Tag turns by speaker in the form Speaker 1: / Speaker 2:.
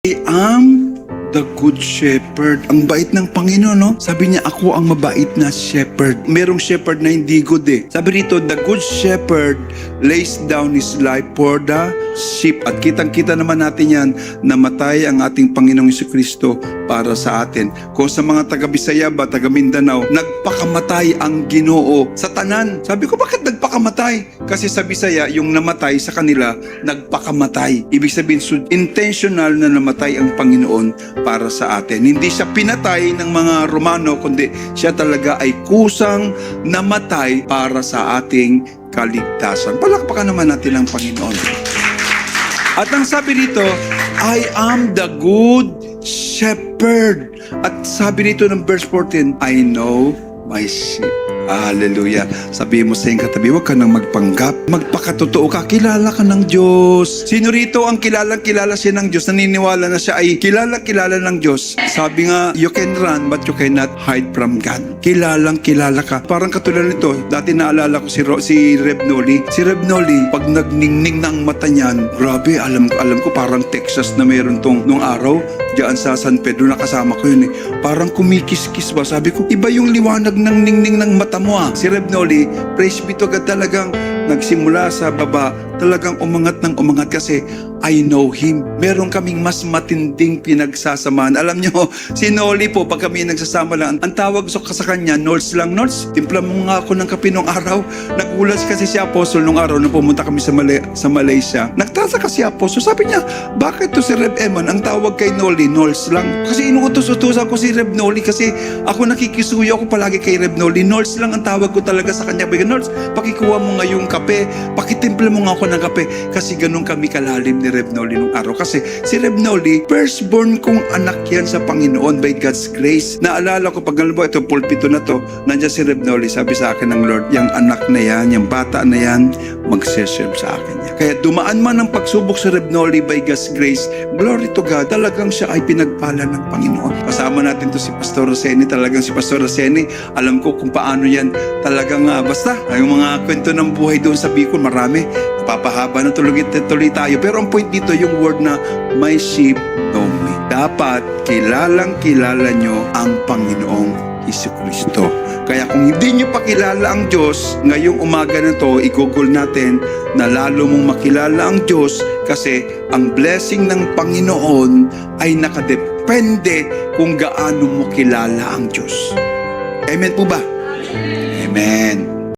Speaker 1: I am the good shepherd. Ang bait ng Panginoon, no? Sabi niya, ako ang mabait na shepherd. Merong shepherd na hindi good eh. Sabi rito, the good shepherd lays down his life for the sheep. At kitang-kita naman natin yan, namatay ang ating Panginoong Jesucristo para sa atin. Kung sa mga taga-Bisaya ba, taga-Mindanao, nagpakamatay ang Ginoo sa tanan. Sabi ko, bakit nagpakamatay? Kasi sa Bisaya, yung namatay sa kanila, nagpakamatay. Ibig sabihin, intentional na namatay ang Panginoon para sa atin. Hindi siya pinatay ng mga Romano, kundi siya talaga ay kusang namatay para sa ating kaligtasan. Palakpakan naman natin ang Panginoon. At ang sabi dito, I am the good shepherd. At sabi dito ng verse 14, I know my sheep. Hallelujah. Sabihin mo sa iyong katabi, huwag ka nang magpanggap. Magpakatotoo ka. Kilala ka ng Diyos. Sino rito ang kilala siya ng Diyos? Naniniwala na siya ay kilala ng Diyos. Sabi nga, you can run but you cannot hide from God. Kilala ka. Parang katulad nito, dati naalala ko si Reb Noli. Si Reb Noli, pag nagningning na ang mata niyan, grabe, alam ko parang Texas na meron nung araw. Diyan sa San Pedro, nakasama ko yun eh. Parang kumikis-kis ba? Sabi ko, iba yung liwanag ng ningning ng mata mo ah. Si Reb Noli, praise be to God, talagang nagsimula sa baba, talagang umangat ng umangat kasi I know Him. Meron kaming mas matinding pinagsasamahan. Alam nyo, si Noli po, pag kami nagsasama lang, ang tawag sa kanya, Nols lang, Nols, timpla mo nga ako ng kape nung araw. Nagulat kasi si Apostol nung araw na pumunta kami sa Malaysia. Nagtataka si Apostol, sabi niya, bakit to si Reb Eman, ang tawag kay Noli, Nols lang? Kasi inuutos-utusan ko si Reb Noli kasi ako nakikisuyo ako palagi kay Reb Noli. Nols lang ang tawag ko talaga sa kanya. Bigyan, Nols, pakikuha mo nga yung kape, pakitimpla mo nga ako ng kape. Kasi ganun kami kalalim ni Reb Noli nung araw. Kasi si Reb Noli, firstborn kong anak yan sa Panginoon by God's grace. Naalala ko, pag alam mo, ito, pulpito na to, nandiyan si Reb Noli, sabi sa akin ng Lord, yung anak na yan, yung bata na yan, magseserve sa akin yan. Kaya dumaan man ang pagsubok sa Reb Noli by God's grace, glory to God, talagang siya ay pinagpala ng Panginoon. Kasama natin to si Pastor Roseni, talagang si Pastor Roseni, alam ko kung paano yan, talagang basta, yung mga kwento ng buhay doon sa Bicol, marami, papahaba na tuloy tayo. Pero ang point dito, yung word na, my sheep know me. Dapat kilalang-kilala nyo ang Panginoong Jesucristo. Kaya kung hindi nyo pa kilala ang Diyos, ngayong umaga na to, i-google natin na lalo mong makilala ang Diyos kasi ang blessing ng Panginoon ay nakadepende kung gaano mo kilala ang Diyos. Amen po ba? Amen.